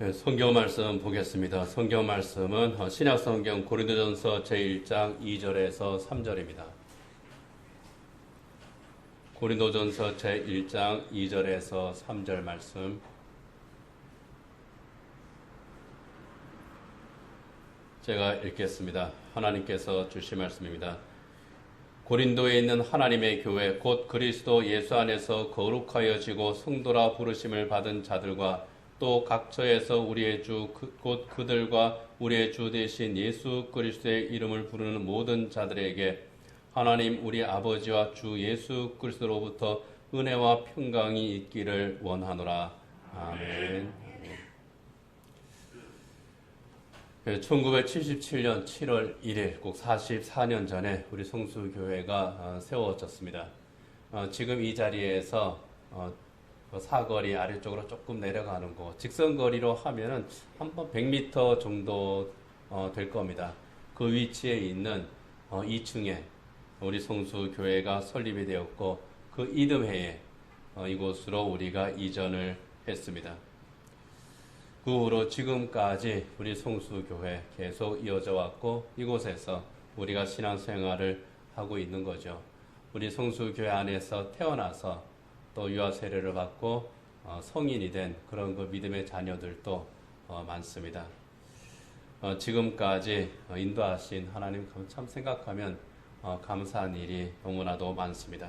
네, 성경 말씀 보겠습니다. 성경 말씀은 신약 성경 고린도전서 제1장 2절에서 3절입니다. 고린도전서 제1장 2절에서 3절 말씀. 제가 읽겠습니다. 하나님께서 주신 말씀입니다. 고린도에 있는 하나님의 교회 곧 그리스도 예수 안에서 거룩하여지고 성도라 부르심을 받은 자들과 또 각처에서 우리의 주 곧 그들과 우리의 주 되신 예수 그리스도의 이름을 부르는 모든 자들에게 하나님 우리 아버지와 주 예수 그리스도로부터 은혜와 평강이 있기를 원하노라. 아멘. 1977년 7월 1일 꼭 44년 전에 우리 성수교회가 세워졌습니다. 지금 이 자리에서 사거리 아래쪽으로 조금 내려가는 곳, 직선거리로 하면은 한번 100m 정도 될 겁니다. 그 위치에 있는 2층에 우리 성수교회가 설립이 되었고 그 이듬해에 이곳으로 우리가 이전을 했습니다. 그 후로 지금까지 우리 성수교회 계속 이어져 왔고 이곳에서 우리가 신앙생활을 하고 있는 거죠. 우리 성수교회 안에서 태어나서 또 유아 세례를 받고 성인이 된 그런 그 믿음의 자녀들도 많습니다. 지금까지 인도하신 하나님 참 생각하면 감사한 일이 너무나도 많습니다.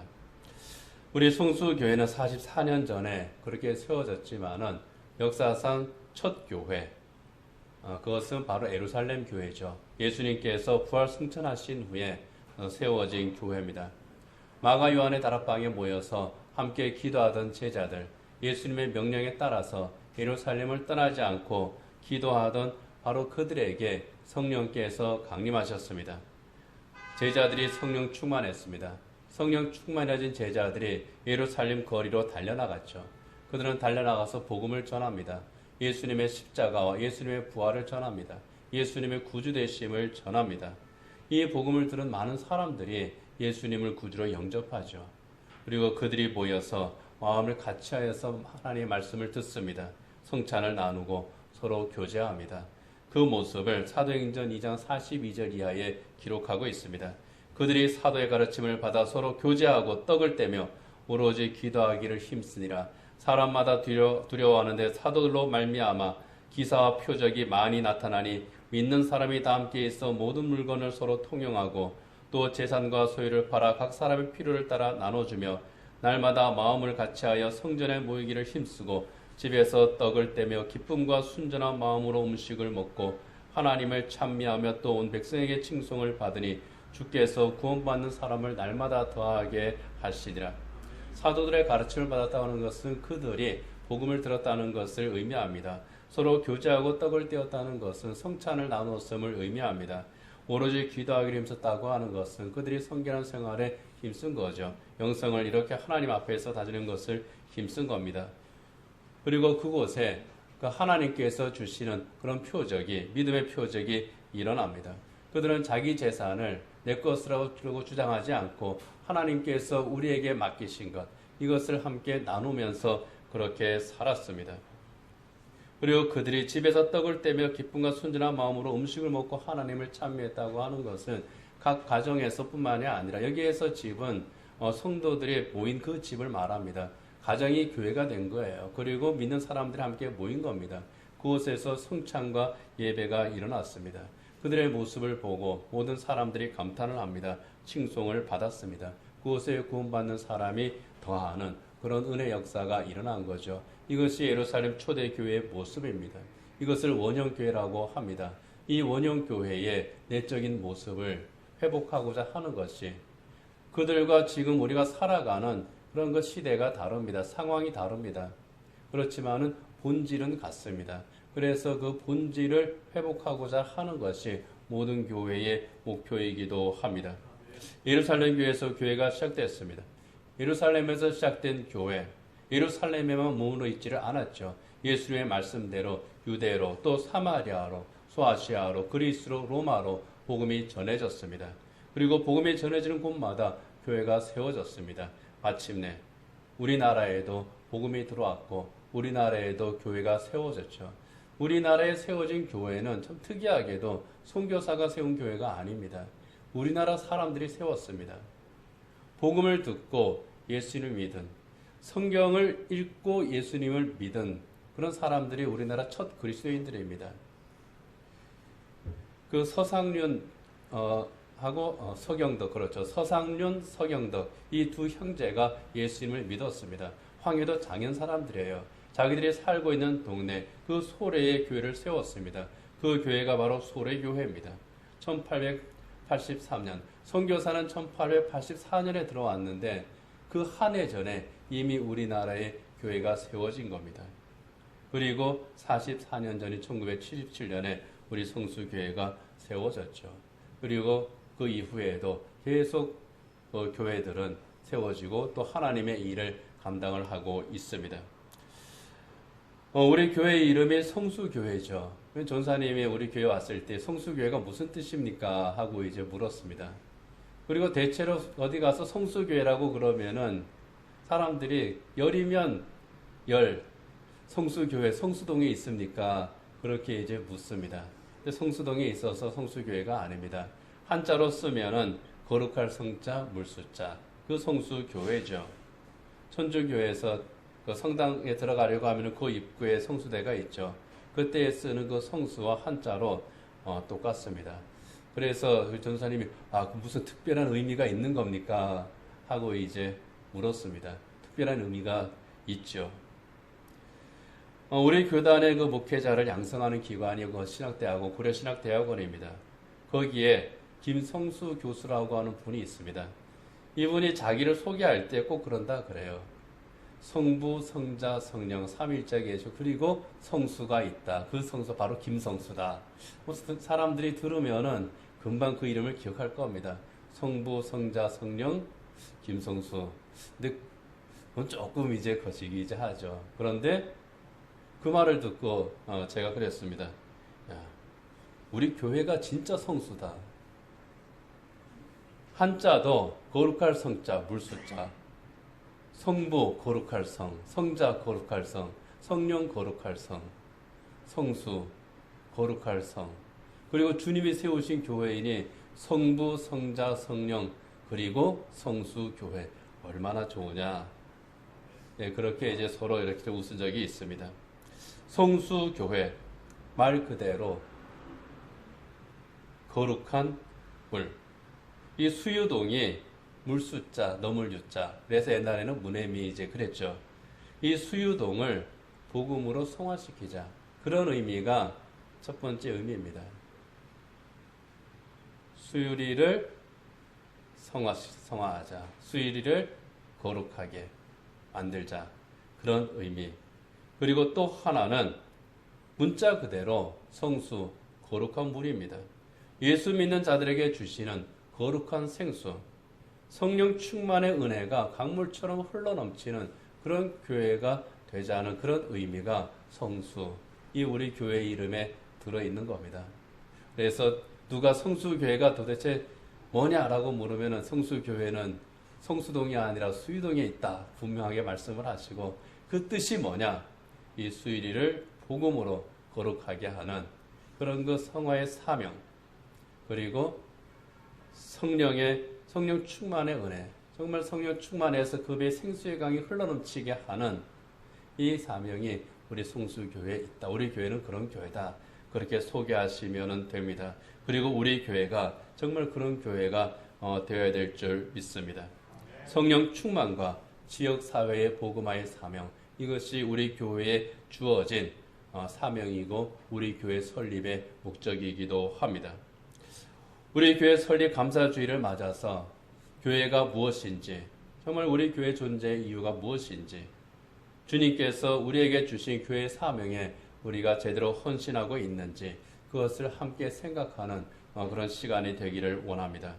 우리 성수교회는 44년 전에 그렇게 세워졌지만은 역사상 첫 교회, 그것은 바로 예루살렘 교회죠. 예수님께서 부활 승천하신 후에 세워진 교회입니다. 마가 요한의 다락방에 모여서 함께 기도하던 제자들, 예수님의 명령에 따라서 예루살렘을 떠나지 않고 기도하던 바로 그들에게 성령께서 강림하셨습니다. 제자들이 성령 충만했습니다. 성령 충만해진 제자들이 예루살렘 거리로 달려나갔죠. 그들은 달려나가서 복음을 전합니다. 예수님의 십자가와 예수님의 부활을 전합니다. 예수님의 구주 되심을 전합니다. 이 복음을 들은 많은 사람들이 예수님을 구주로 영접하죠. 그리고 그들이 모여서 마음을 같이하여서 하나님의 말씀을 듣습니다. 성찬을 나누고 서로 교제합니다. 그 모습을 사도행전 2장 42절 이하에 기록하고 있습니다. 그들이 사도의 가르침을 받아 서로 교제하고 떡을 떼며 오로지 기도하기를 힘쓰니라. 사람마다 두려워하는데 사도들로 말미암아 기사와 표적이 많이 나타나니 믿는 사람이 다 함께 있어 모든 물건을 서로 통용하고 또 재산과 소유를 팔아 각 사람의 필요를 따라 나눠주며 날마다 마음을 같이하여 성전에 모이기를 힘쓰고 집에서 떡을 떼며 기쁨과 순전한 마음으로 음식을 먹고 하나님을 찬미하며 또 온 백성에게 칭송을 받으니 주께서 구원받는 사람을 날마다 더하게 하시니라. 사도들의 가르침을 받았다고 하는 것은 그들이 복음을 들었다는 것을 의미합니다. 서로 교제하고 떡을 떼었다는 것은 성찬을 나눴음을 의미합니다. 오로지 기도하기를 힘썼다고 하는 것은 그들이 성결한 생활에 힘쓴 거죠. 영성을 이렇게 하나님 앞에서 다지는 것을 힘쓴 겁니다. 그리고 그곳에 그 하나님께서 주시는 그런 표적이, 믿음의 표적이 일어납니다. 그들은 자기 재산을 내 것이라고 주장하지 않고 하나님께서 우리에게 맡기신 것, 이것을 함께 나누면서 그렇게 살았습니다. 그리고 그들이 집에서 떡을 떼며 기쁨과 순전한 마음으로 음식을 먹고 하나님을 찬미했다고 하는 것은 각 가정에서 뿐만이 아니라 여기에서 집은 성도들이 모인 그 집을 말합니다. 가정이 교회가 된 거예요. 그리고 믿는 사람들이 함께 모인 겁니다. 그곳에서 성찬과 예배가 일어났습니다. 그들의 모습을 보고 모든 사람들이 감탄을 합니다. 칭송을 받았습니다. 그곳에 구원받는 사람이 더하는 그런 은혜 역사가 일어난 거죠. 이것이 예루살렘 초대교회의 모습입니다. 이것을 원형교회라고 합니다. 이 원형교회의 내적인 모습을 회복하고자 하는 것이 그들과 지금 우리가 살아가는 그런 것 시대가 다릅니다. 상황이 다릅니다. 그렇지만은 본질은 같습니다. 그래서 그 본질을 회복하고자 하는 것이 모든 교회의 목표이기도 합니다. 예루살렘 교회에서 교회가 시작됐습니다. 예루살렘에서 시작된 교회, 예루살렘에만 머물러 있지를 않았죠. 예수님의 말씀대로 유대로 또 사마리아로 소아시아로 그리스로 로마로 복음이 전해졌습니다. 그리고 복음이 전해지는 곳마다 교회가 세워졌습니다. 마침내 우리나라에도 복음이 들어왔고 우리나라에도 교회가 세워졌죠. 우리나라에 세워진 교회는 참 특이하게도 선교사가 세운 교회가 아닙니다. 우리나라 사람들이 세웠습니다. 복음을 듣고 예수님을 믿은, 성경을 읽고 예수님을 믿은 그런 사람들이 우리나라 첫 그리스도인들입니다. 그 서상륜 하고 서경덕, 그렇죠. 서상륜, 서경덕 이 두 형제가 예수님을 믿었습니다. 황해도 장현 사람들이에요. 자기들이 살고 있는 동네 그 소래의 교회를 세웠습니다. 그 교회가 바로 소래교회입니다. 1883년 선교사는 1884년에 들어왔는데 그 한 해 전에 이미 우리나라에 교회가 세워진 겁니다. 그리고 44년 전인 1977년에 우리 성수교회가 세워졌죠. 그리고 그 이후에도 계속 교회들은 세워지고 또 하나님의 일을 감당을 하고 있습니다. 우리 교회 이름이 성수교회죠. 전사님이 우리 교회 왔을 때 성수교회가 무슨 뜻입니까? 하고 이제 물었습니다. 그리고 대체로 어디 가서 성수교회라고 그러면은 사람들이 열이면 열, 성수교회, 성수동에 있습니까? 그렇게 이제 묻습니다. 근데 성수동에 있어서 성수교회가 아닙니다. 한자로 쓰면은 거룩할 성자, 물수자, 그 성수교회죠. 천주교회에서 그 성당에 들어가려고 하면 그 입구에 성수대가 있죠. 그때 쓰는 그 성수와 한자로 똑같습니다. 그래서 그 전사님이 무슨 특별한 의미가 있는 겁니까? 하고 이제 물었습니다. 특별한 의미가 있죠. 우리 교단의 그 목회자를 양성하는 기관이 그 신학대학원, 고려신학대학원입니다. 거기에 김성수 교수라고 하는 분이 있습니다. 이분이 자기를 소개할 때 꼭 그런다 그래요. 성부, 성자, 성령, 삼위일체 계시고 그리고 성수가 있다. 그 성수 바로 김성수다. 사람들이 들으면은 금방 그 이름을 기억할 겁니다. 성부, 성자, 성령, 김성수. 근데 그건 조금 이제 거시기 이제 하죠. 그런데 그 말을 듣고 제가 그랬습니다. 야, 우리 교회가 진짜 성수다. 한자도 거룩할 성자, 물수자. 성부 거룩할 성, 성자 거룩할 성, 성령 거룩할 성, 성수 거룩할 성. 그리고 주님이 세우신 교회이니 성부, 성자, 성령 그리고 성수 교회 얼마나 좋으냐. 네, 그렇게 이제 서로 이렇게 웃은 적이 있습니다. 성수 교회 말 그대로 거룩한 물. 이 수유동이 물수자, 너물 유자. 그래서 옛날에는 문해미 이제 그랬죠. 이 수유동을 복음으로 성화시키자. 그런 의미가 첫 번째 의미입니다. 수유리를 성화하자. 수유리를 거룩하게 만들자. 그런 의미. 그리고 또 하나는 문자 그대로 성수, 거룩한 물입니다. 예수 믿는 자들에게 주시는 거룩한 생수. 성령 충만의 은혜가 강물처럼 흘러넘치는 그런 교회가 되자는 그런 의미가 성수, 이 우리 교회 이름에 들어있는 겁니다. 그래서 누가 성수교회가 도대체 뭐냐라고 물으면 성수교회는 성수동이 아니라 수유동에 있다 분명하게 말씀을 하시고 그 뜻이 뭐냐? 이 수유리를 복음으로 거룩하게 하는 그런 그 성화의 사명 그리고 성령 충만의 은혜, 정말 성령 충만해서 그 배에 생수의 강이 흘러넘치게 하는 이 사명이 우리 성수교회에 있다. 우리 교회는 그런 교회다. 그렇게 소개하시면 됩니다. 그리고 우리 교회가 정말 그런 교회가 되어야 될 줄 믿습니다. 성령 충만과 지역사회의 복음화의 사명, 이것이 우리 교회에 주어진 사명이고 우리 교회 설립의 목적이기도 합니다. 우리 교회 설립 감사주의를 맞아서 교회가 무엇인지, 정말 우리 교회 존재의 이유가 무엇인지, 주님께서 우리에게 주신 교회 사명에 우리가 제대로 헌신하고 있는지 그것을 함께 생각하는 그런 시간이 되기를 원합니다.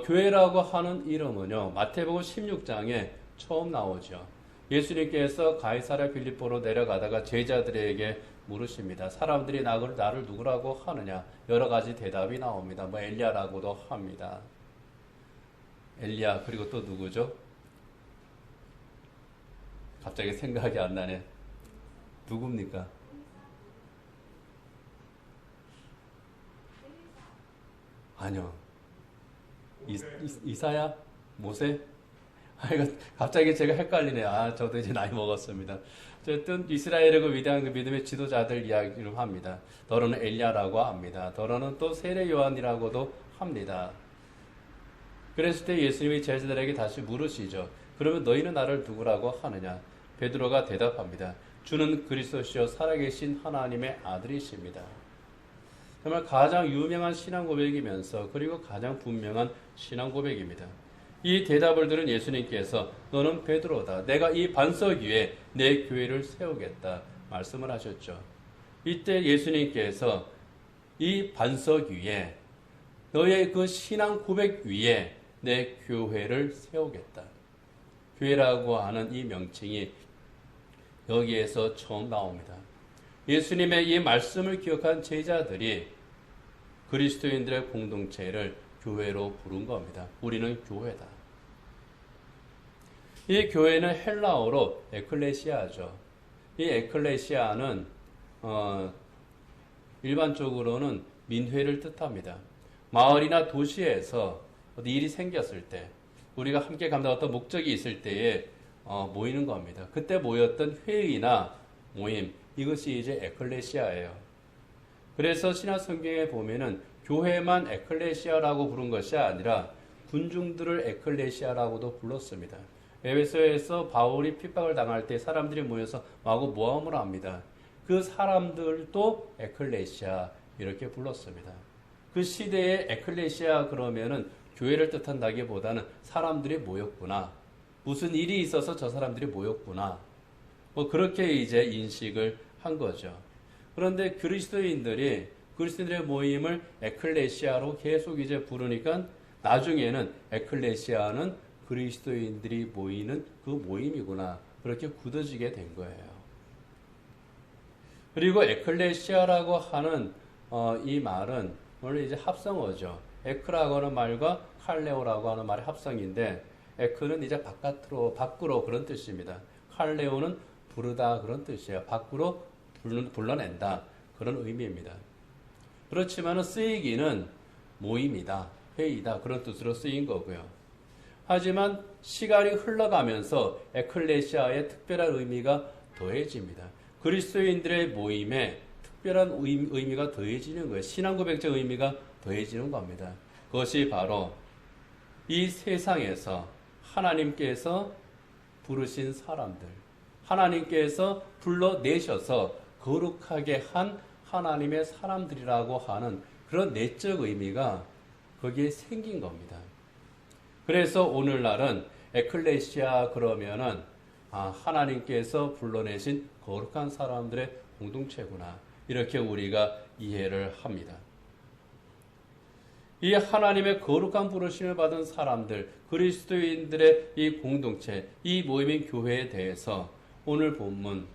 교회라고 하는 이름은요, 마태복음 16장에 처음 나오죠. 예수님께서 가이사랴 빌립보로 내려가다가 제자들에게 물으십니다. 사람들이 나를 누구라고 하느냐? 여러 가지 대답이 나옵니다. 엘리야라고도 합니다. 엘리야, 그리고 또 누구죠? 갑자기 생각이 안 나네. 누굽니까? 아니요. 이사야? 모세? 이거 갑자기 제가 헷갈리네요. 저도 이제 나이 먹었습니다. 어쨌든 이스라엘의 그 위대한 그 믿음의 지도자들 이야기를 합니다. 더러는 엘리야라고 합니다. 더러는 또 세례 요한이라고도 합니다. 그랬을 때 예수님이 제자들에게 다시 물으시죠. 그러면 너희는 나를 누구라고 하느냐? 베드로가 대답합니다. 주는 그리스도시요 살아계신 하나님의 아들이십니다. 정말 가장 유명한 신앙 고백이면서 그리고 가장 분명한 신앙 고백입니다. 이 대답을 들은 예수님께서 너는 베드로다. 내가 이 반석 위에 내 교회를 세우겠다 말씀을 하셨죠. 이때 예수님께서 이 반석 위에 너의 그 신앙 고백 위에 내 교회를 세우겠다. 교회라고 하는 이 명칭이 여기에서 처음 나옵니다. 예수님의 이 말씀을 기억한 제자들이 그리스도인들의 공동체를 교회로 부른 겁니다. 우리는 교회다. 이 교회는 헬라어로 에클레시아죠. 이 에클레시아는 일반적으로는 민회를 뜻합니다. 마을이나 도시에서 어디 일이 생겼을 때 우리가 함께 감당한 어떤 목적이 있을 때에 모이는 겁니다. 그때 모였던 회의나 모임 이것이 이제 에클레시아예요. 그래서 신약 성경에 보면은 교회만 에클레시아라고 부른 것이 아니라 군중들을 에클레시아라고도 불렀습니다. 에베소에서 바울이 핍박을 당할 때 사람들이 모여서 마구 모함을 합니다. 그 사람들도 에클레시아 이렇게 불렀습니다. 그 시대에 에클레시아 그러면은 교회를 뜻한다기보다는 사람들이 모였구나. 무슨 일이 있어서 저 사람들이 모였구나. 그렇게 이제 인식을 한 거죠. 그런데 그리스도인들의 모임을 에클레시아로 계속 이제 부르니까 나중에는 에클레시아는 그리스도인들이 모이는 그 모임이구나. 그렇게 굳어지게 된 거예요. 그리고 에클레시아라고 하는 이 말은 원래 이제 합성어죠. 에크라고 하는 말과 칼레오라고 하는 말의 합성인데 에크는 이제 밖으로 그런 뜻입니다. 칼레오는 부르다 그런 뜻이에요. 밖으로 불러낸다 그런 의미입니다. 그렇지만 쓰이기는 모임이다, 회의다 그런 뜻으로 쓰인 거고요. 하지만 시간이 흘러가면서 에클레시아의 특별한 의미가 더해집니다. 그리스도인들의 모임에 특별한 의미가 더해지는 거예요. 신앙 고백적 의미가 더해지는 겁니다. 그것이 바로 이 세상에서 하나님께서 부르신 사람들, 하나님께서 불러내셔서 거룩하게 한 하나님의 사람들이라고 하는 그런 내적 의미가 거기에 생긴 겁니다. 그래서 오늘날은 에클레시아 그러면은 하나님께서 불러내신 거룩한 사람들의 공동체구나. 이렇게 우리가 이해를 합니다. 이 하나님의 거룩한 부르심을 받은 사람들, 그리스도인들의 이 공동체, 이 모임인 교회에 대해서 오늘 본문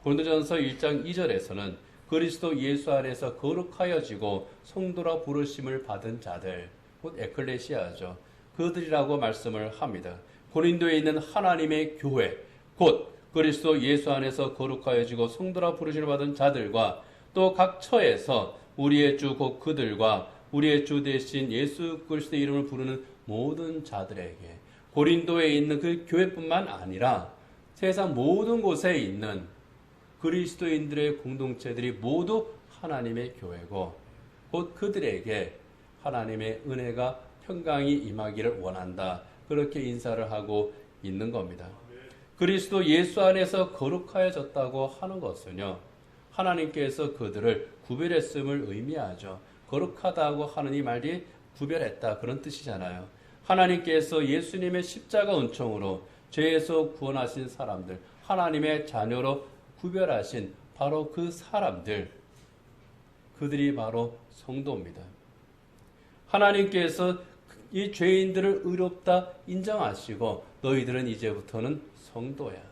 고린도전서 1장 2절에서는 그리스도 예수 안에서 거룩하여지고 성도라 부르심을 받은 자들, 곧 에클레시아죠. 그들이라고 말씀을 합니다. 고린도에 있는 하나님의 교회, 곧 그리스도 예수 안에서 거룩하여지고 성도라 부르심을 받은 자들과 또 각 처에서 우리의 주 곧 그들과 우리의 주 대신 예수 그리스도의 이름을 부르는 모든 자들에게 고린도에 있는 그 교회뿐만 아니라 세상 모든 곳에 있는 그리스도인들의 공동체들이 모두 하나님의 교회고 곧 그들에게 하나님의 은혜가 평강이 임하기를 원한다. 그렇게 인사를 하고 있는 겁니다. 그리스도 예수 안에서 거룩하여졌다고 하는 것은요. 하나님께서 그들을 구별했음을 의미하죠. 거룩하다고 하는 이 말이 구별했다 그런 뜻이잖아요. 하나님께서 예수님의 십자가 은총으로 죄에서 구원하신 사람들, 하나님의 자녀로 구별하신 바로 그 사람들, 그들이 바로 성도입니다. 하나님께서 이 죄인들을 의롭다 인정하시고 너희들은 이제부터는 성도야.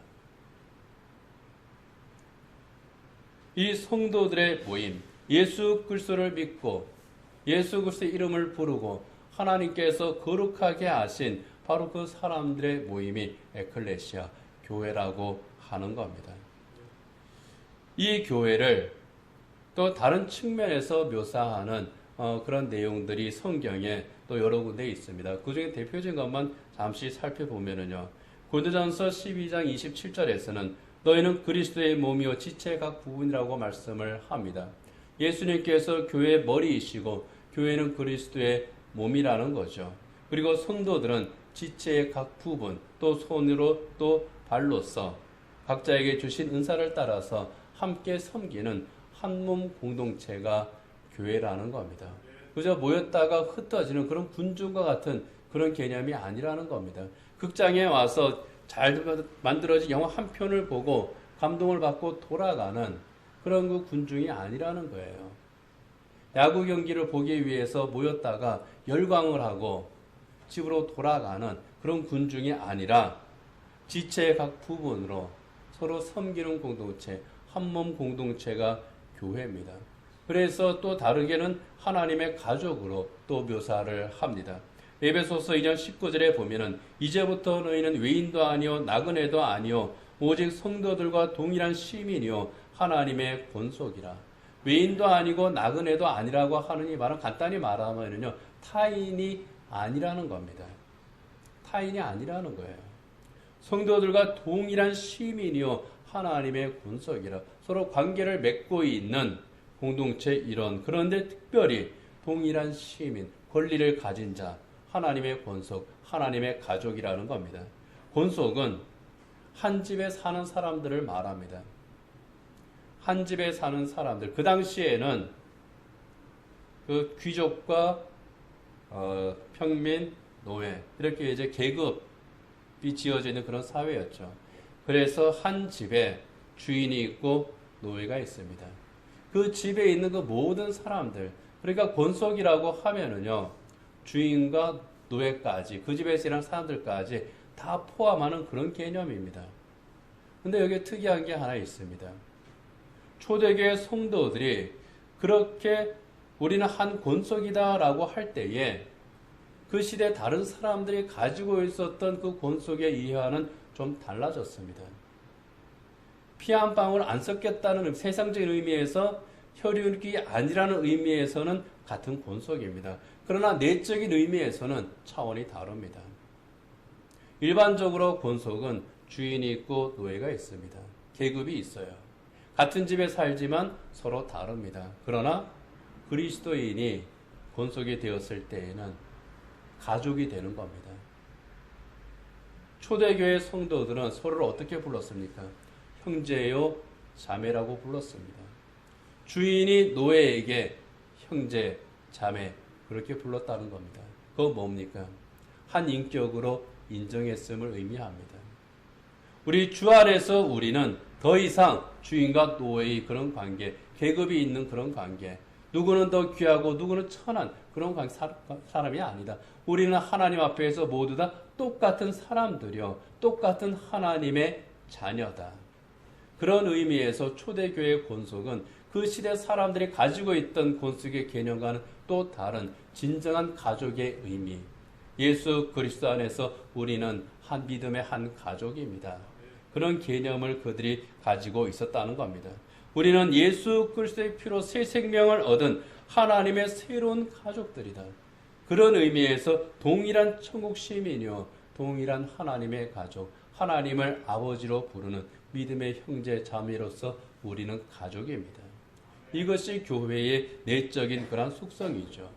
이 성도들의 모임, 예수 그리스도를 믿고 예수 그리스도의 이름을 부르고 하나님께서 거룩하게 하신 바로 그 사람들의 모임이 에클레시아, 교회라고 하는 겁니다. 이 교회를 또 다른 측면에서 묘사하는 그런 내용들이 성경에 또 여러 군데 있습니다. 그 중에 대표적인 것만 잠시 살펴보면은요. 고린도전서 12장 27절에서는 너희는 그리스도의 몸이요 지체의 각 부분이라고 말씀을 합니다. 예수님께서 교회의 머리이시고 교회는 그리스도의 몸이라는 거죠. 그리고 성도들은 지체의 각 부분, 또 손으로 또 발로서 각자에게 주신 은사를 따라서 함께 섬기는 한 몸 공동체가 교회라는 겁니다. 그저 모였다가 흩어지는 그런 군중과 같은 그런 개념이 아니라는 겁니다. 극장에 와서 잘 만들어진 영화 한 편을 보고 감동을 받고 돌아가는 그런 그 군중이 아니라는 거예요. 야구 경기를 보기 위해서 모였다가 열광을 하고 집으로 돌아가는 그런 군중이 아니라 지체의 각 부분으로 서로 섬기는 공동체, 한 몸 공동체가 교회입니다. 그래서 또 다르게는 하나님의 가족으로 또 묘사를 합니다. 에베소서 2장 19절에 보면은 이제부터 너희는 외인도 아니요 나그네도 아니요 오직 성도들과 동일한 시민이요 하나님의 권속이라. 외인도 아니고 나그네도 아니라고 하는 이 말은 간단히 말하면요 타인이 아니라는 겁니다. 타인이 아니라는 거예요. 성도들과 동일한 시민이요 하나님의 권속이라. 서로 관계를 맺고 있는 공동체 이론. 그런데 특별히 동일한 시민, 권리를 가진 자, 하나님의 권속, 하나님의 가족이라는 겁니다. 권속은 한 집에 사는 사람들을 말합니다. 한 집에 사는 사람들. 그 당시에는 그 귀족과 평민, 노예 이렇게 이제 계급이 지어져 있는 그런 사회였죠. 그래서 한 집에 주인이 있고 노예가 있습니다. 그 집에 있는 그 모든 사람들, 그러니까 권속이라고 하면은요, 주인과 노예까지, 그 집에 일하는 사람들까지 다 포함하는 그런 개념입니다. 근데 여기에 특이한 게 하나 있습니다. 초대교회 성도들이 그렇게 우리는 한 권속이다라고 할 때에 그 시대 다른 사람들이 가지고 있었던 그 권속의 이해와는 좀 달라졌습니다. 피 한 방울 안 섞였다는 세상적인 의미에서 혈육이 아니라는 의미에서는 같은 권속입니다. 그러나 내적인 의미에서는 차원이 다릅니다. 일반적으로 권속은 주인이 있고 노예가 있습니다. 계급이 있어요. 같은 집에 살지만 서로 다릅니다. 그러나 그리스도인이 권속이 되었을 때에는 가족이 되는 겁니다. 초대교회 성도들은 서로를 어떻게 불렀습니까? 형제요, 자매라고 불렀습니다. 주인이 노예에게 형제, 자매 그렇게 불렀다는 겁니다. 그거 뭡니까? 한 인격으로 인정했음을 의미합니다. 우리 주 안에서 우리는 더 이상 주인과 노예의 그런 관계, 계급이 있는 그런 관계, 누구는 더 귀하고 누구는 천한 그런 사람이 아니다. 우리는 하나님 앞에서 모두 다 똑같은 사람들이요, 똑같은 하나님의 자녀다. 그런 의미에서 초대교회의 권속은 그 시대 사람들이 가지고 있던 권속의 개념과는 또 다른 진정한 가족의 의미. 예수 그리스도 안에서 우리는 한 믿음의 한 가족입니다. 그런 개념을 그들이 가지고 있었다는 겁니다. 우리는 예수 그리스도의 피로 새 생명을 얻은 하나님의 새로운 가족들이다. 그런 의미에서 동일한 천국 시민이요, 동일한 하나님의 가족, 하나님을 아버지로 부르는 믿음의 형제 자매로서 우리는 가족입니다. 이것이 교회의 내적인 그런 속성이죠.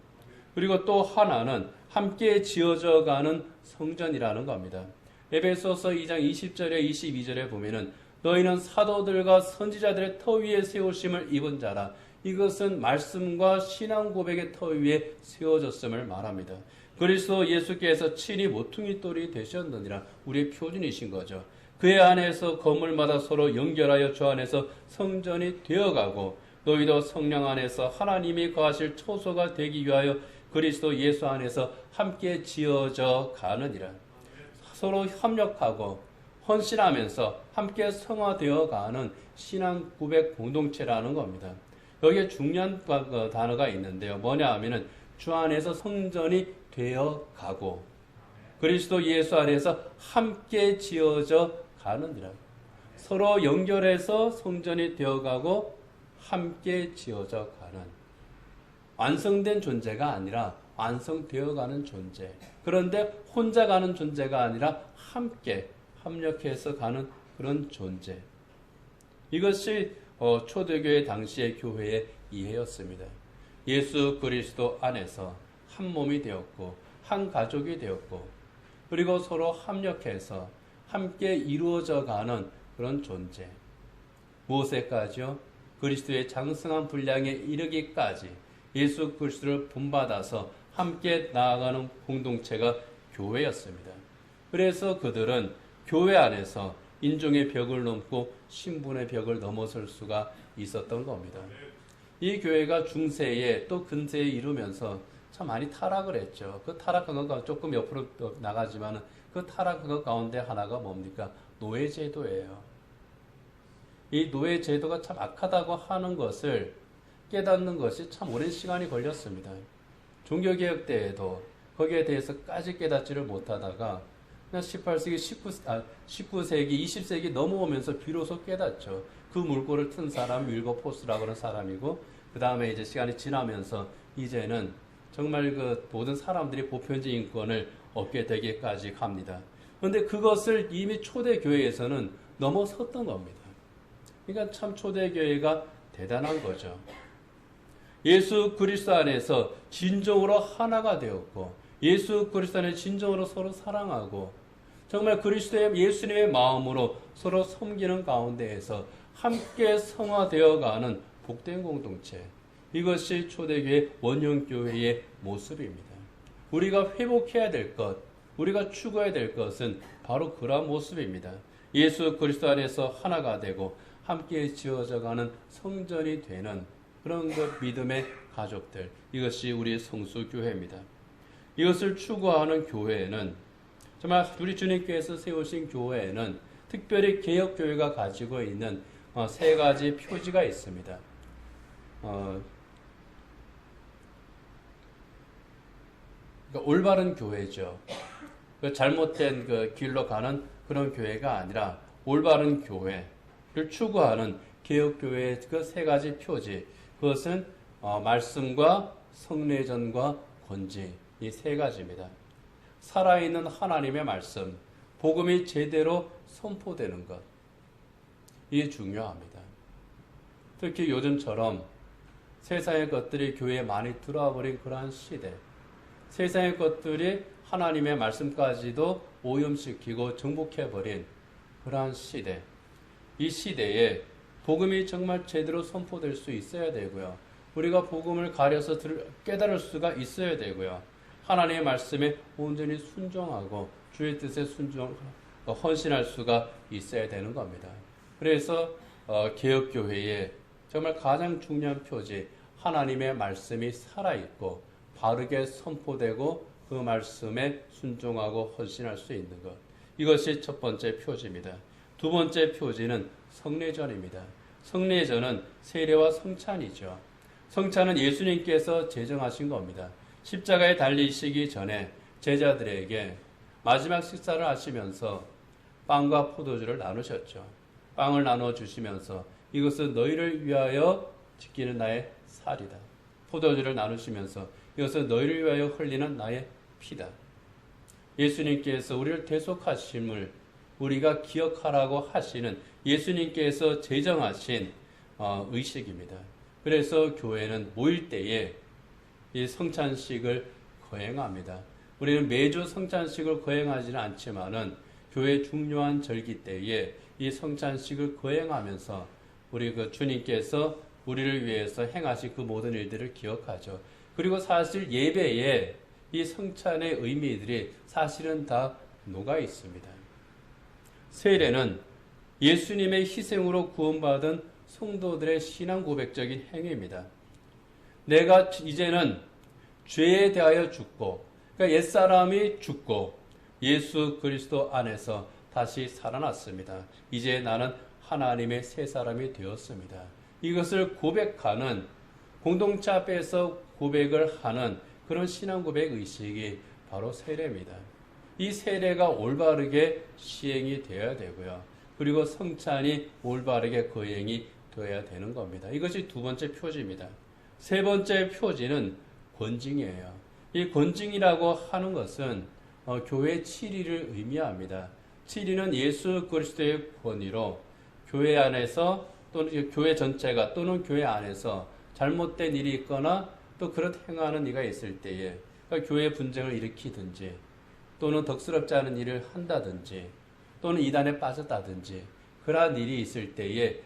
그리고 또 하나는 함께 지어져 가는 성전이라는 겁니다. 에베소서 2장 20절에 22절에 보면은 너희는 사도들과 선지자들의 터 위에 세우심을 입은 자라. 이것은 말씀과 신앙 고백의 터 위에 세워졌음을 말합니다. 그리스도 예수께서 친히 모퉁이 돌이 되셨느니라. 우리의 표준이신 거죠. 그의 안에서 건물마다 서로 연결하여 주 안에서 성전이 되어가고 너희도 성령 안에서 하나님이 거하실 초소가 되기 위하여 그리스도 예수 안에서 함께 지어져 가느니라. 서로 협력하고 헌신하면서 함께 성화되어 가는 신앙 고백 공동체라는 겁니다. 여기에 중요한 단어가 있는데요. 뭐냐 하면은 주 안에서 성전이 되어 가고 그리스도 예수 안에서 함께 지어져 가느니라. 서로 연결해서 성전이 되어 가고 함께 지어져 가는 완성된 존재가 아니라 완성되어 가는 존재. 그런데 혼자 가는 존재가 아니라 함께 협력해서 가는 그런 존재. 이것이 초대교회 당시의 교회의 이해였습니다. 예수 그리스도 안에서 한 몸이 되었고 한 가족이 되었고 그리고 서로 협력해서 함께 이루어져 가는 그런 존재. 무엇에까지요? 그리스도의 장성한 분량에 이르기까지 예수 그리스도를 본받아서 함께 나아가는 공동체가 교회였습니다. 그래서 그들은 교회 안에서 인종의 벽을 넘고 신분의 벽을 넘어설 수가 있었던 겁니다. 이 교회가 중세에 또 근세에 이르면서 참 많이 타락을 했죠. 그 타락한 것 조금 옆으로 나가지만 그 타락한 것 가운데 하나가 뭡니까? 노예제도예요. 이 노예제도가 참 악하다고 하는 것을 깨닫는 것이 참 오랜 시간이 걸렸습니다. 종교개혁 때에도 거기에 대해서까지 깨닫지를 못하다가 18세기, 19세기, 20세기 넘어오면서 비로소 깨닫죠. 그 물꼬를 튼 사람이 윌버포스라고 하는 사람이고 그 다음에 이제 시간이 지나면서 이제는 정말 그 모든 사람들이 보편적 인권을 얻게 되기까지 갑니다. 그런데 그것을 이미 초대교회에서는 넘어섰던 겁니다. 그러니까 참 초대교회가 대단한 거죠. 예수 그리스도 안에서 진정으로 하나가 되었고 예수 그리스도 안에 진정으로 서로 사랑하고 정말 그리스도의 예수님의 마음으로 서로 섬기는 가운데에서 함께 성화되어가는 복된 공동체. 이것이 초대교회 원형교회의 모습입니다. 우리가 회복해야 될 것, 우리가 추구해야 될 것은 바로 그러한 모습입니다. 예수 그리스도 안에서 하나가 되고 함께 지어져가는 성전이 되는 그런 것 믿음의 가족들. 이것이 우리 성수교회입니다. 이것을 추구하는 교회는 정말 우리 주님께서 세우신 교회에는 특별히 개혁교회가 가지고 있는 세 가지 표지가 있습니다. 그러니까 올바른 교회죠. 잘못된 그 길로 가는 그런 교회가 아니라 올바른 교회를 추구하는 개혁교회의 그 세 가지 표지. 그것은 말씀과 성례전과 권지. 이 세 가지입니다. 살아있는 하나님의 말씀, 복음이 제대로 선포되는 것. 이게 중요합니다. 특히 요즘처럼 세상의 것들이 교회에 많이 들어와 버린 그러한 시대. 세상의 것들이 하나님의 말씀까지도 오염시키고 정복해버린 그러한 시대. 이 시대에 복음이 정말 제대로 선포될 수 있어야 되고요. 우리가 복음을 가려서 깨달을 수가 있어야 되고요. 하나님의 말씀에 온전히 순종하고 주의 뜻에 헌신할 수가 있어야 되는 겁니다. 그래서 개혁교회의 정말 가장 중요한 표지, 하나님의 말씀이 살아있고 바르게 선포되고 그 말씀에 순종하고 헌신할 수 있는 것. 이것이 첫 번째 표지입니다. 두 번째 표지는 성례전입니다. 성례전은 세례와 성찬이죠. 성찬은 예수님께서 제정하신 겁니다. 십자가에 달리시기 전에 제자들에게 마지막 식사를 하시면서 빵과 포도주를 나누셨죠. 빵을 나눠주시면서 이것은 너희를 위하여 지키는 나의 살이다. 포도주를 나누시면서 이것은 너희를 위하여 흘리는 나의 피다. 예수님께서 우리를 대속하심을 우리가 기억하라고 하시는 예수님께서 제정하신 의식입니다. 그래서 교회는 모일 때에 이 성찬식을 거행합니다. 우리는 매주 성찬식을 거행하지는 않지만은 교회 중요한 절기 때에 이 성찬식을 거행하면서 우리 그 주님께서 우리를 위해서 행하신 그 모든 일들을 기억하죠. 그리고 사실 예배에 이 성찬의 의미들이 사실은 다 녹아 있습니다. 세례는 예수님의 희생으로 구원받은 성도들의 신앙 고백적인 행위입니다. 내가 이제는 죄에 대하여 죽고, 그러니까 옛사람이 죽고 예수 그리스도 안에서 다시 살아났습니다. 이제 나는 하나님의 새 사람이 되었습니다. 이것을 고백하는, 공동체 앞에서 고백을 하는 그런 신앙 고백 의식이 바로 세례입니다. 이 세례가 올바르게 시행이 되어야 되고요. 그리고 성찬이 올바르게 거행이 되어야 되는 겁니다. 이것이 두 번째 표지입니다. 세 번째 표지는 권징이에요. 이 권징이라고 하는 것은 교회 7위를 의미합니다. 7위는 예수 그리스도의 권위로 교회 안에서 또는 교회 전체가 또는 교회 안에서 잘못된 일이 있거나 또 그렇게 행하는 이가 있을 때에 그러니까 교회 분쟁을 일으키든지 또는 덕스럽지 않은 일을 한다든지 또는 이단에 빠졌다든지 그러한 일이 있을 때에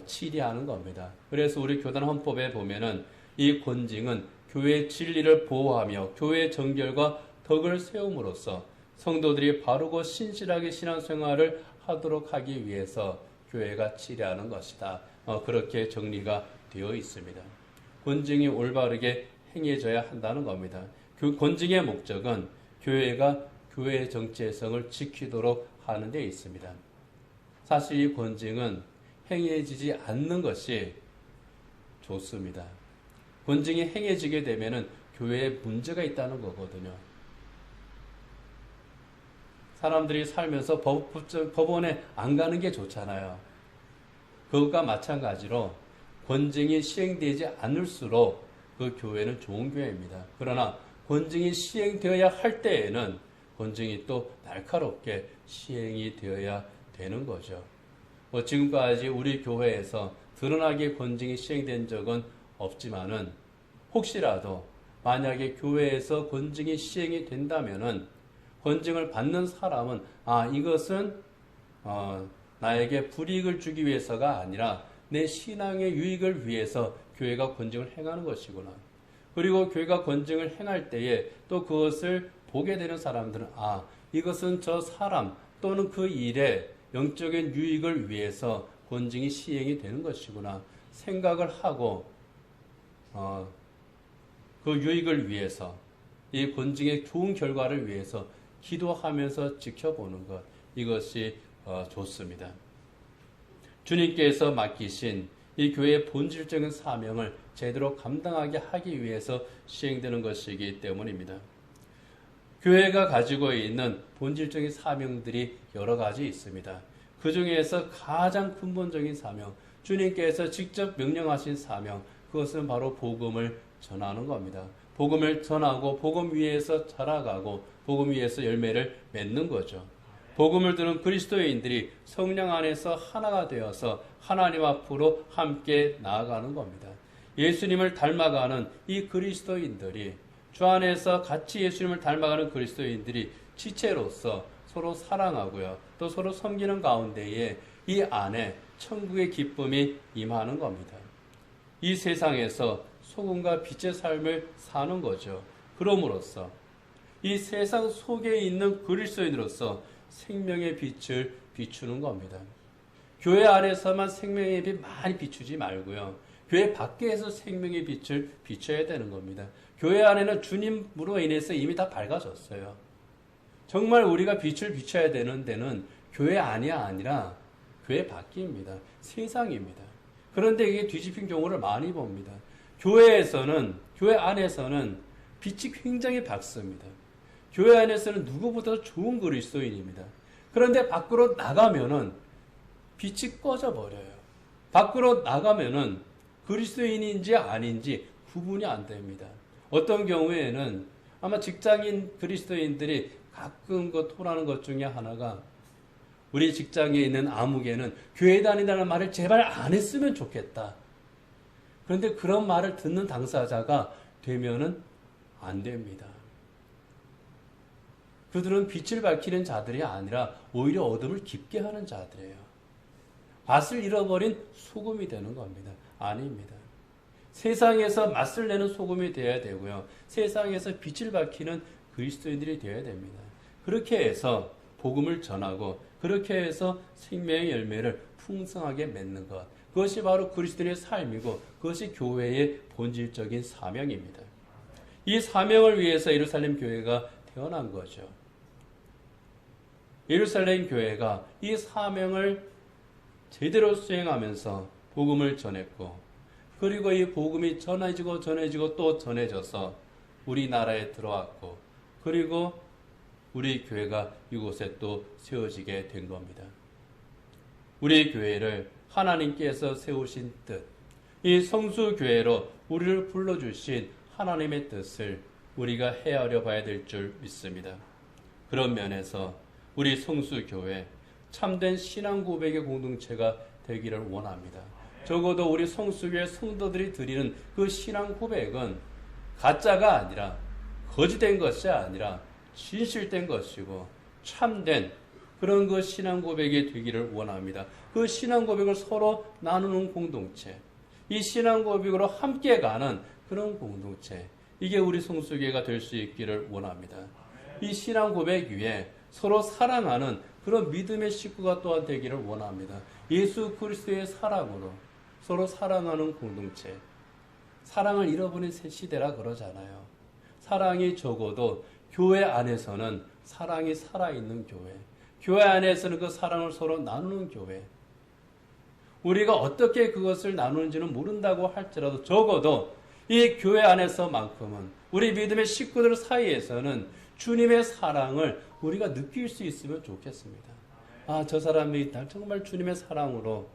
치리하는 겁니다. 그래서 우리 교단 헌법에 보면은 이 권징은 교회의 진리를 보호하며 교회의 정결과 덕을 세움으로써 성도들이 바르고 신실하게 신앙생활을 하도록 하기 위해서 교회가 치리하는 것이다. 그렇게 정리가 되어 있습니다. 권징이 올바르게 행해져야 한다는 겁니다. 그 권징의 목적은 교회가 교회의 정체성을 지키도록 하는 데 있습니다. 사실 이 권징은 행해지지 않는 것이 좋습니다. 권징이 행해지게 되면 교회에 문제가 있다는 거거든요. 사람들이 살면서 법원에 안 가는 게 좋잖아요. 그것과 마찬가지로 권징이 시행되지 않을수록 그 교회는 좋은 교회입니다. 그러나 권징이 시행되어야 할 때에는 권징이 또 날카롭게 시행이 되어야 되는 거죠. 지금까지 우리 교회에서 드러나게 권징이 시행된 적은 없지만은 혹시라도 만약에 교회에서 권징이 시행이 된다면은 권징을 받는 사람은 이것은 나에게 불이익을 주기 위해서가 아니라 내 신앙의 유익을 위해서 교회가 권징을 행하는 것이구나. 그리고 교회가 권징을 행할 때에 또 그것을 보게 되는 사람들은 이것은 저 사람 또는 그 일의 영적인 유익을 위해서 권징이 시행이 되는 것이구나 생각을 하고 그 유익을 위해서 이 권징의 좋은 결과를 위해서 기도하면서 지켜보는 것 이것이 좋습니다. 주님께서 맡기신 이 교회의 본질적인 사명을 제대로 감당하게 하기 위해서 시행되는 것이기 때문입니다. 교회가 가지고 있는 본질적인 사명들이 여러 가지 있습니다. 그 중에서 가장 근본적인 사명, 주님께서 직접 명령하신 사명, 그것은 바로 복음을 전하는 겁니다. 복음을 전하고 복음 위에서 자라가고 복음 위에서 열매를 맺는 거죠. 복음을 들은 그리스도인들이 성령 안에서 하나가 되어서 하나님 앞으로 함께 나아가는 겁니다. 예수님을 닮아가는 이 그리스도인들이 주 안에서 같이 예수님을 닮아가는 그리스도인들이 지체로서 서로 사랑하고요. 또 서로 섬기는 가운데에 이 안에 천국의 기쁨이 임하는 겁니다. 이 세상에서 소금과 빛의 삶을 사는 거죠. 그럼으로써 이 세상 속에 있는 그리스도인으로서 생명의 빛을 비추는 겁니다. 교회 안에서만 생명의 빛 많이 비추지 말고요. 교회 밖에서 생명의 빛을 비춰야 되는 겁니다. 교회 안에는 주님으로 인해서 이미 다 밝아졌어요. 정말 우리가 빛을 비춰야 되는 데는 교회 안이 아니라 교회 밖입니다. 세상입니다. 그런데 이게 뒤집힌 경우를 많이 봅니다. 교회 안에서는 빛이 굉장히 밝습니다. 교회 안에서는 누구보다 좋은 그리스도인입니다. 그런데 밖으로 나가면은 빛이 꺼져 버려요. 밖으로 나가면은 그리스도인인지 아닌지 구분이 안 됩니다. 어떤 경우에는 아마 직장인 그리스도인들이 가끔 토라는 것 중에 하나가 우리 직장에 있는 아무개는 교회 다닌다는 말을 제발 안 했으면 좋겠다. 그런데 그런 말을 듣는 당사자가 되면은 안 됩니다. 그들은 빛을 밝히는 자들이 아니라 오히려 어둠을 깊게 하는 자들이에요. 맛을 잃어버린 소금이 되는 겁니다. 아닙니다. 세상에서 맛을 내는 소금이 되어야 되고요. 세상에서 빛을 밝히는 그리스도인들이 되어야 됩니다. 그렇게 해서 복음을 전하고 그렇게 해서 생명의 열매를 풍성하게 맺는 것. 그것이 바로 그리스도인의 삶이고 그것이 교회의 본질적인 사명입니다. 이 사명을 위해서 예루살렘 교회가 태어난 거죠. 예루살렘 교회가 이 사명을 제대로 수행하면서 복음을 전했고 그리고 이 복음이 전해지고 또 전해져서 우리나라에 들어왔고 그리고 우리 교회가 이곳에 또 세워지게 된 겁니다. 우리 교회를 하나님께서 세우신 뜻, 이 성수교회로 우리를 불러주신 하나님의 뜻을 우리가 헤아려 봐야 될 줄 믿습니다. 그런 면에서 우리 성수교회 참된 신앙 고백의 공동체가 되기를 원합니다. 적어도 우리 성수교회 성도들이 드리는 그 신앙 고백은 가짜가 아니라 거짓된 것이 아니라 진실된 것이고 참된 그런 그 신앙 고백이 되기를 원합니다. 그 신앙 고백을 서로 나누는 공동체, 이 신앙 고백으로 함께 가는 그런 공동체, 이게 우리 성수교회가 될 수 있기를 원합니다. 이 신앙 고백 위에 서로 사랑하는 그런 믿음의 식구가 또한 되기를 원합니다. 예수 그리스도의 사랑으로 서로 사랑하는 공동체. 사랑을 잃어버린 새 시대라 그러잖아요. 사랑이 적어도 교회 안에서는 사랑이 살아있는 교회, 교회 안에서는 그 사랑을 서로 나누는 교회. 우리가 어떻게 그것을 나누는지는 모른다고 할지라도 적어도 이 교회 안에서만큼은 우리 믿음의 식구들 사이에서는 주님의 사랑을 우리가 느낄 수 있으면 좋겠습니다. 아, 저 사람이 날 정말 주님의 사랑으로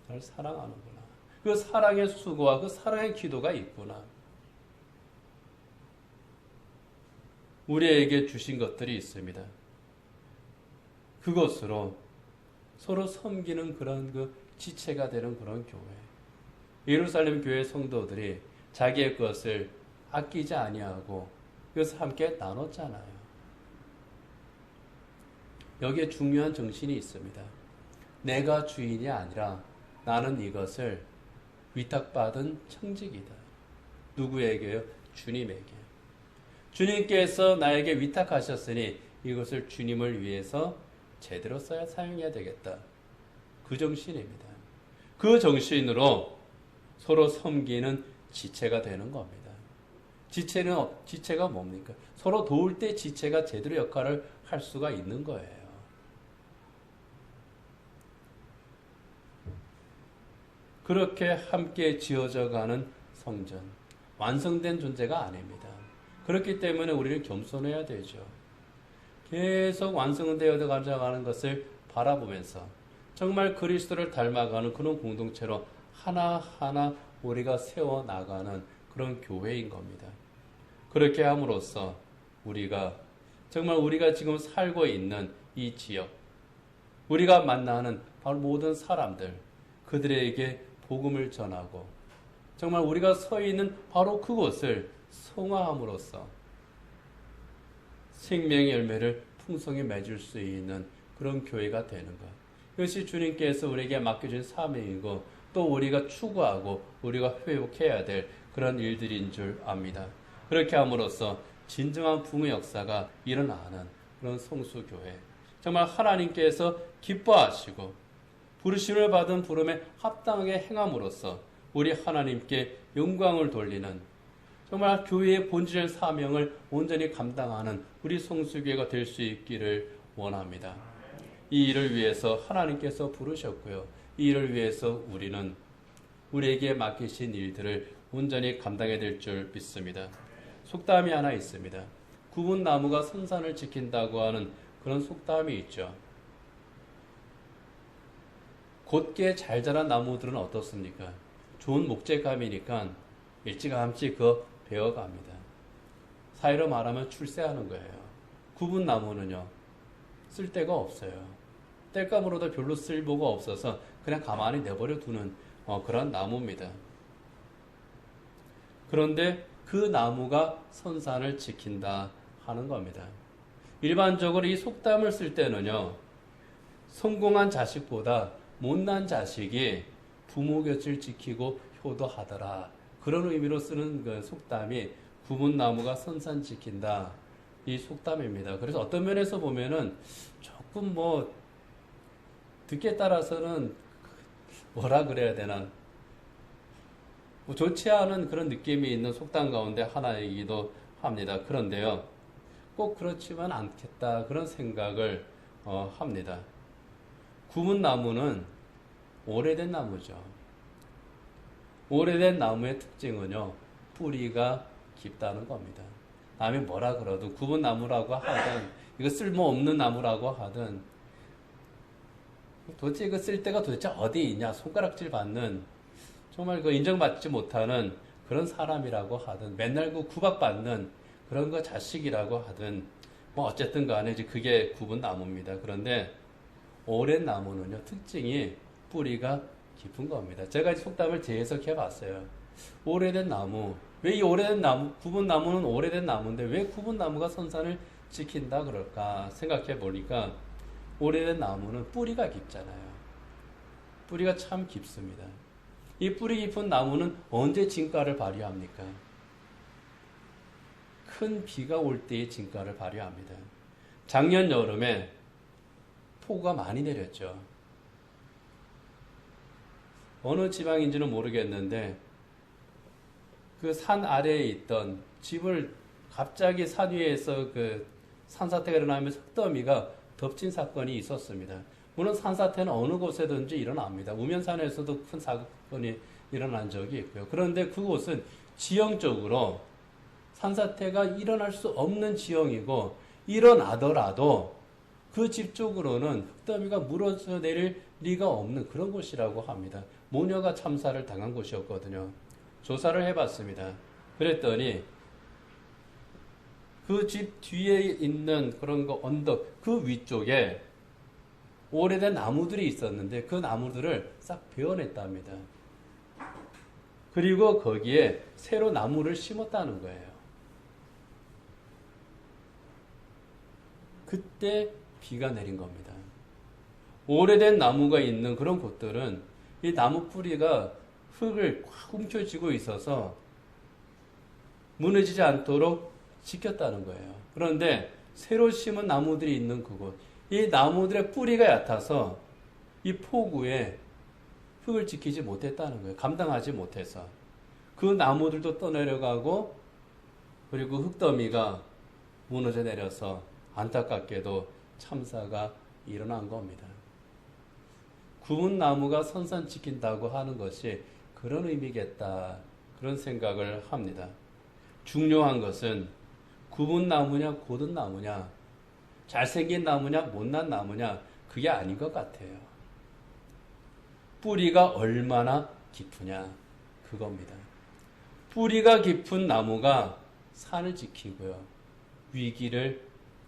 날 사랑하는구나. 그 사랑의 수고와 그 사랑의 기도가 있구나. 우리에게 주신 것들이 있습니다. 그것으로 서로 섬기는 그런 그 지체가 되는 그런 교회. 예루살렘 교회 성도들이 자기의 것을 아끼지 아니하고 그래서 함께 나눴잖아요. 여기에 중요한 정신이 있습니다. 내가 주인이 아니라 나는 이것을 위탁받은 청직이다. 누구에게요? 주님에게. 주님께서 나에게 위탁하셨으니 이것을 주님을 위해서 제대로 사용해야 되겠다. 그 정신입니다. 그 정신으로 서로 섬기는 지체가 되는 겁니다. 지체가 뭡니까? 서로 도울 때 지체가 제대로 역할을 할 수가 있는 거예요. 그렇게 함께 지어져 가는 성전, 완성된 존재가 아닙니다. 그렇기 때문에 우리는 겸손해야 되죠. 계속 완성되어 가져가는 것을 바라보면서 정말 그리스도를 닮아가는 그런 공동체로 하나하나 우리가 세워나가는 그런 교회인 겁니다. 그렇게 함으로써 정말 우리가 지금 살고 있는 이 지역, 우리가 만나는 바로 모든 사람들, 그들에게 복음을 전하고 정말 우리가 서 있는 바로 그곳을 성화함으로써 생명의 열매를 풍성히 맺을 수 있는 그런 교회가 되는 것. 이것이 주님께서 우리에게 맡겨준 사명이고 또 우리가 추구하고 우리가 회복해야 될 그런 일들인 줄 압니다. 그렇게 함으로써 진정한 부흥의 역사가 일어나는 그런 성수교회. 정말 하나님께서 기뻐하시고 부르심을 받은 부름에 합당하게 행함으로써 우리 하나님께 영광을 돌리는 정말 교회의 본질의 사명을 온전히 감당하는 우리 성수교회가 될 수 있기를 원합니다. 이 일을 위해서 하나님께서 부르셨고요. 이 일을 위해서 우리는 우리에게 맡기신 일들을 온전히 감당해야 될 줄 믿습니다. 속담이 하나 있습니다. 굽은 나무가 선산을 지킨다고 하는 그런 속담이 있죠. 곧게 잘 자란 나무들은 어떻습니까? 좋은 목재감이니까 일찌감치 그거 베어갑니다. 사이로 말하면 출세하는 거예요. 굽은 나무는요, 쓸데가 없어요. 땔감으로도 별로 쓸모가 없어서 그냥 가만히 내버려 두는 그런 나무입니다. 그런데 그 나무가 선산을 지킨다 하는 겁니다. 일반적으로 이 속담을 쓸 때는요, 성공한 자식보다 못난 자식이 부모 곁을 지키고 효도하더라. 그런 의미로 쓰는 그 속담이 굽은 나무가 선산 지킨다. 이 속담입니다. 그래서 어떤 면에서 보면은 조금 듣기에 따라서는 뭐라 그래야 되나. 좋지 않은 그런 느낌이 있는 속담 가운데 하나이기도 합니다. 그런데요, 꼭 그렇지만 않겠다. 그런 생각을 합니다. 굽은 나무는 오래된 나무죠. 오래된 나무의 특징은요, 뿌리가 깊다는 겁니다. 남이 뭐라 그러든 굽은 나무라고 하든 이거 쓸모없는 나무라고 하든 도대체 이거 쓸 데가 도대체 어디 있냐 손가락질 받는 정말 그 인정받지 못하는 그런 사람이라고 하든 맨날 그 구박받는 그런 거 자식이라고 하든 뭐 어쨌든 간에 이제 그게 구분 나무입니다. 그런데 오랜 나무는요 특징이 뿌리가 깊은 겁니다. 제가 속담을 재해석해 봤어요. 오래된 나무, 왜 이 오래된 나무, 구분 나무는 오래된 나무인데 왜 구분 나무가 선산을 지킨다 그럴까 생각해 보니까 오래된 나무는 뿌리가 깊잖아요. 뿌리가 참 깊습니다. 이 뿌리 깊은 나무는 언제 진가를 발휘합니까? 큰 비가 올 때의 진가를 발휘합니다. 작년 여름에 폭우가 많이 내렸죠. 어느 지방인지는 모르겠는데 그 산 아래에 있던 집을 갑자기 산 위에서 그 산사태가 일어나면서 흙더미가 덮친 사건이 있었습니다. 물론 산사태는 어느 곳에든지 일어납니다. 우면산에서도 큰 사건이 일어난 적이 있고요. 그런데 그곳은 지형적으로 산사태가 일어날 수 없는 지형이고 일어나더라도 그 집 쪽으로는 흙더미가 물어져 내릴 리가 없는 그런 곳이라고 합니다. 모녀가 참사를 당한 곳이었거든요. 조사를 해봤습니다. 그랬더니 그 집 뒤에 있는 그런 거 언덕 그 위쪽에 오래된 나무들이 있었는데 그 나무들을 싹 베어냈답니다. 그리고 거기에 새로 나무를 심었다는 거예요. 그때 비가 내린 겁니다. 오래된 나무가 있는 그런 곳들은 이 나무 뿌리가 흙을 꽉 움켜쥐고 있어서 무너지지 않도록 지켰다는 거예요. 그런데 새로 심은 나무들이 있는 그곳, 이 나무들의 뿌리가 얕아서 이 폭우에 흙을 지키지 못했다는 거예요. 감당하지 못해서. 그 나무들도 떠내려가고 그리고 흙더미가 무너져 내려서 안타깝게도 참사가 일어난 겁니다. 구분 나무가 선산 지킨다고 하는 것이 그런 의미겠다. 그런 생각을 합니다. 중요한 것은 구분 나무냐 고든 나무냐 잘생긴 나무냐 못난 나무냐 그게 아닌 것 같아요. 뿌리가 얼마나 깊으냐 그겁니다. 뿌리가 깊은 나무가 산을 지키고요. 위기를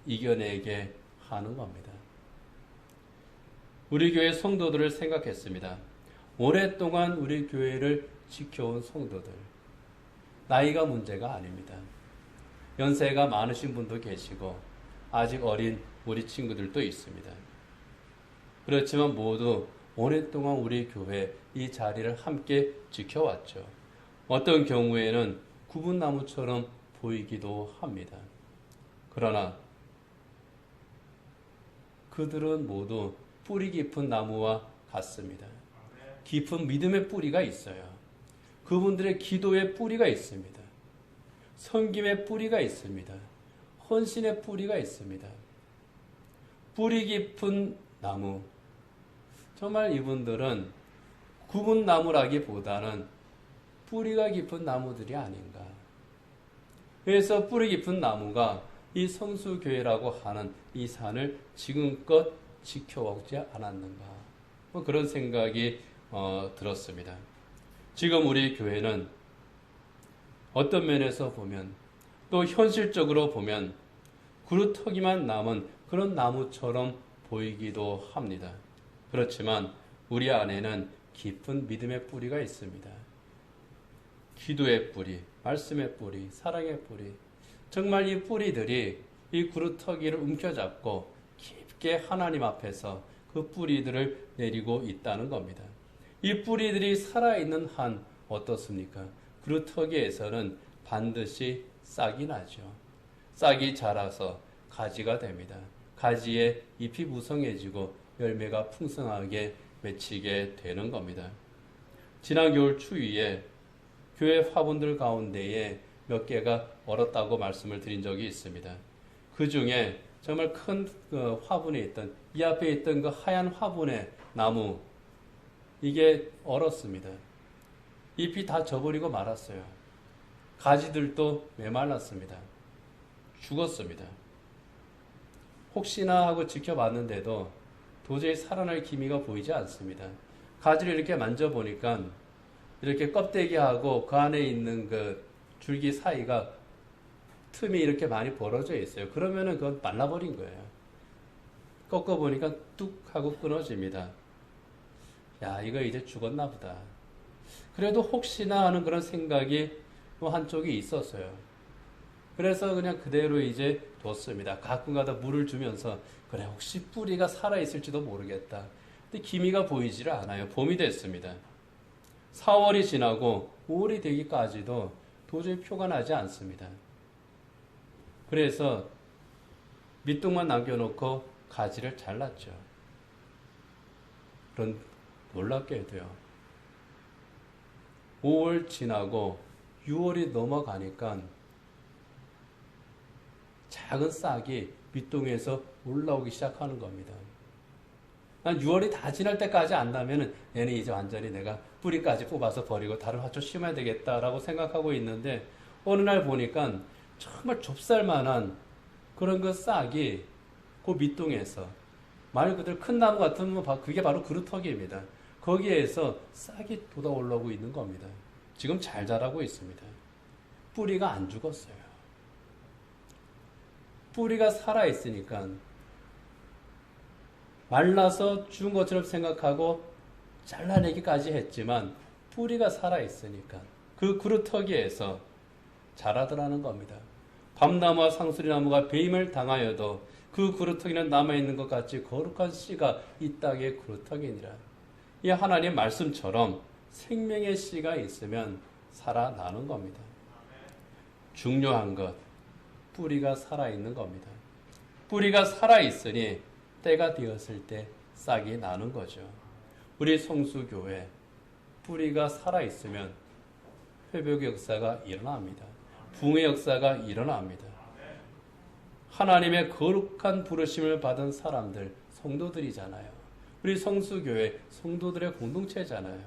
이겨내게 하는 겁니다. 우리 교회 성도들을 생각했습니다. 오랫동안 우리 교회를 지켜온 성도들. 나이가 문제가 아닙니다. 연세가 많으신 분도 계시고 아직 어린 우리 친구들도 있습니다. 그렇지만 모두 오랫동안 우리 교회 이 자리를 함께 지켜왔죠. 어떤 경우에는 구분나무처럼 보이기도 합니다. 그러나 그들은 모두 뿌리 깊은 나무와 같습니다. 깊은 믿음의 뿌리가 있어요. 그분들의 기도의 뿌리가 있습니다. 섬김의 뿌리가 있습니다. 헌신의 뿌리가 있습니다. 뿌리 깊은 나무. 정말 이분들은 구분 나무라기보다는 뿌리가 깊은 나무들이 아닌가. 그래서 뿌리 깊은 나무가 이 성수교회라고 하는 이 산을 지금껏 지켜오지 않았는가. 뭐 그런 생각이 들었습니다. 지금 우리 교회는 어떤 면에서 보면 또 현실적으로 보면 그루터기만 남은 그런 나무처럼 보이기도 합니다. 그렇지만 우리 안에는 깊은 믿음의 뿌리가 있습니다. 기도의 뿌리, 말씀의 뿌리, 사랑의 뿌리. 정말 이 뿌리들이 이 그루터기를 움켜잡고 깊게 하나님 앞에서 그 뿌리들을 내리고 있다는 겁니다. 이 뿌리들이 살아있는 한 어떻습니까? 그루터기에서는 반드시 싹이 나죠. 싹이 자라서 가지가 됩니다. 가지에 잎이 무성해지고 열매가 풍성하게 맺히게 되는 겁니다. 지난 겨울 추위에 교회 화분들 가운데에 몇 개가 얼었다고 말씀을 드린 적이 있습니다. 그 중에 정말 큰 화분에 있던 이 앞에 있던 그 하얀 화분의 나무 이게 얼었습니다. 잎이 다 져버리고 말았어요. 가지들도 메말랐습니다. 죽었습니다. 혹시나 하고 지켜봤는데도 도저히 살아날 기미가 보이지 않습니다. 가지를 이렇게 만져보니까 이렇게 껍데기하고 그 안에 있는 그 줄기 사이가 틈이 이렇게 많이 벌어져 있어요. 그러면은 그건 말라버린 거예요. 꺾어보니까 뚝 하고 끊어집니다. 야, 이거 이제 죽었나 보다. 그래도 혹시나 하는 그런 생각이 뭐 한쪽이 있었어요. 그래서 그냥 그대로 이제 뒀습니다. 가끔가다 물을 주면서 그래 혹시 뿌리가 살아있을지도 모르겠다. 근데 기미가 보이질 않아요. 봄이 됐습니다. 4월이 지나고 5월이 되기까지도 도저히 표가 나지 않습니다. 그래서 밑둥만 남겨놓고 가지를 잘랐죠. 그런 놀랍게도요. 5월 지나고 6월이 넘어가니까 작은 싹이 밑둥에서 올라오기 시작하는 겁니다. 한 6월이 다 지날 때까지 안다면 얘는 이제 완전히 내가 뿌리까지 뽑아서 버리고 다른 화초 심어야 되겠다라고 생각하고 있는데 어느 날 보니까 정말 좁쌀만한 그런 그 싹이 그 밑둥에서 말 그대로 큰 나무 같으면 그게 바로 그루터기입니다. 거기에서 싹이 돋아 올라오고 있는 겁니다. 지금 잘 자라고 있습니다. 뿌리가 안 죽었어요. 뿌리가 살아있으니까 말라서 죽은 것처럼 생각하고 잘라내기까지 했지만 뿌리가 살아있으니까 그 그루터기에서 자라더라는 겁니다. 밤나무와 상수리나무가 배임을 당하여도 그 그루터기는 남아있는 것 같이 거룩한 씨가 이 땅의 그루터기니라. 이 하나님 말씀처럼 생명의 씨가 있으면 살아나는 겁니다. 중요한 것, 뿌리가 살아있는 겁니다. 뿌리가 살아있으니 때가 되었을 때 싹이 나는 거죠. 우리 성수교회 뿌리가 살아있으면 회복의 역사가 일어납니다. 부흥의 역사가 일어납니다. 하나님의 거룩한 부르심을 받은 사람들, 성도들이잖아요. 우리 성수교회 성도들의 공동체잖아요.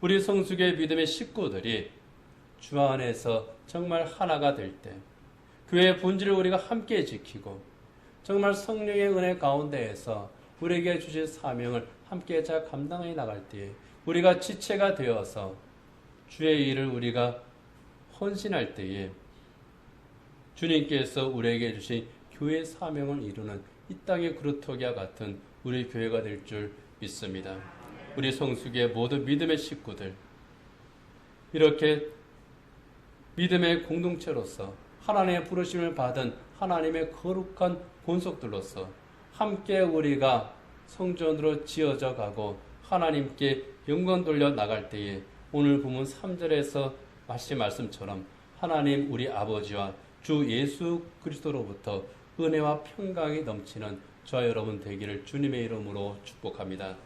우리 성수교회 믿음의 식구들이 주 안에서 정말 하나가 될 때 교회의 본질을 우리가 함께 지키고 정말 성령의 은혜 가운데에서 우리에게 주신 사명을 함께 잘 감당해 나갈 때에 우리가 지체가 되어서 주의 일을 우리가 헌신할 때에 주님께서 우리에게 주신 교회 사명을 이루는 이 땅의 그루터기와 같은 우리 교회가 될 줄 믿습니다. 우리 성수교의 모든 믿음의 식구들 이렇게 믿음의 공동체로서 하나님의 부르심을 받은 하나님의 거룩한 본속들로서 함께 우리가 성전으로 지어져 가고 하나님께 영광 돌려 나갈 때에 오늘 본문 3절에서 하신 말씀처럼 하나님 우리 아버지와 주 예수 그리스도로부터 은혜와 평강이 넘치는 저와 여러분 되기를 주님의 이름으로 축복합니다.